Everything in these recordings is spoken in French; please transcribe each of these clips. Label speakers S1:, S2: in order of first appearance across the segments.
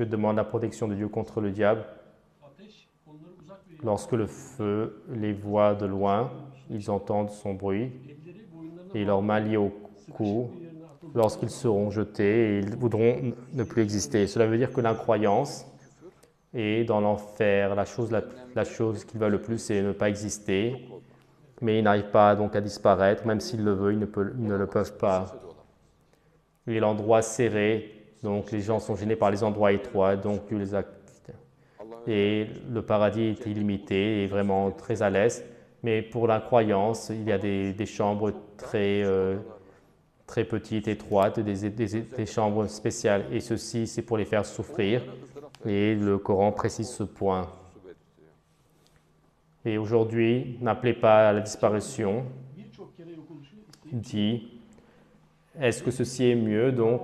S1: Je demande la protection de Dieu contre le diable. Lorsque le feu les voit de loin, ils entendent son bruit et leurs mains liées au cou. Lorsqu'ils seront jetés, et ils voudront ne plus exister. Cela veut dire que l'incroyance est dans l'enfer. La chose qu'ils veulent le plus, c'est ne pas exister. Mais ils n'arrivent pas donc à disparaître. Même s'ils le veulent, ils ne le peuvent pas. Et l'endroit serré, donc les gens sont gênés par les endroits étroits, donc Dieu les a quittés. Et le paradis est illimité et vraiment très à l'aise. Mais pour l'incroyance, il y a des chambres très petites, étroites, des chambres spéciales. Et ceci, c'est pour les faire souffrir. Et le Coran précise ce point. Et aujourd'hui, n'appelez pas à la disparition. Dit, est-ce que ceci est mieux donc,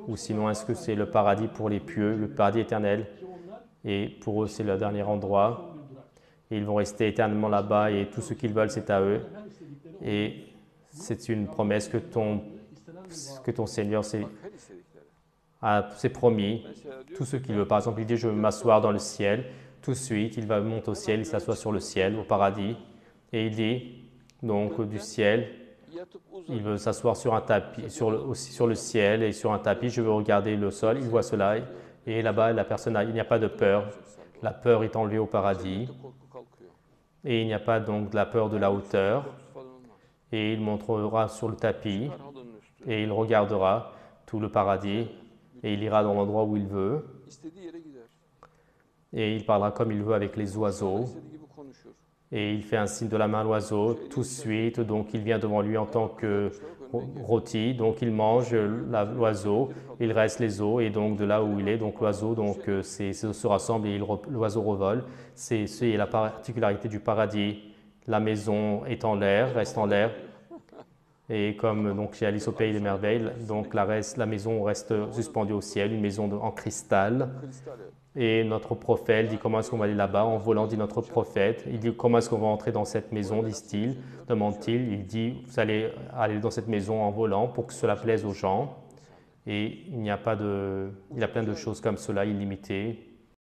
S1: ou sinon est-ce que c'est le paradis pour les pieux, le paradis éternel, et pour eux c'est le dernier endroit, et ils vont rester éternellement là-bas, et tout ce qu'ils veulent c'est à eux. Et c'est une promesse que ton Seigneur s'est promis, tout ce qu'il veut. Par exemple, il dit, je veux m'asseoir dans le ciel. Tout de suite, il va monter au ciel, il s'assoit sur le ciel, au paradis. Et il dit, donc, du ciel, il veut s'asseoir sur un tapis, sur le ciel et sur un tapis. Je veux regarder le sol, il voit cela. Et là-bas, il n'y a pas de peur. La peur est enlevée au paradis. Et il n'y a pas donc de la peur de la hauteur. Et il montrera sur le tapis. Et il regardera tout le paradis. Et il ira dans l'endroit où il veut. Et il parlera comme il veut avec les oiseaux. Et il fait un signe de la main à l'oiseau. Tout de suite, donc il vient devant lui en tant que rôti. Donc il mange l'oiseau, il reste les os. Et donc de là où il est, donc l'oiseau se rassemble et l'oiseau revole. C'est la particularité du paradis. La maison est en l'air, reste en l'air. Et comme donc chez Alice au Pays des Merveilles, donc la maison reste suspendue au ciel, une maison en cristal. Et notre prophète dit comment est-ce qu'on va aller là-bas en volant, dit notre prophète. Il dit comment est-ce qu'on va entrer dans cette maison, dit-il, demande-t-il. Il dit vous allez aller dans cette maison en volant pour que cela plaise aux gens. Et il y a plein de choses comme cela illimitées.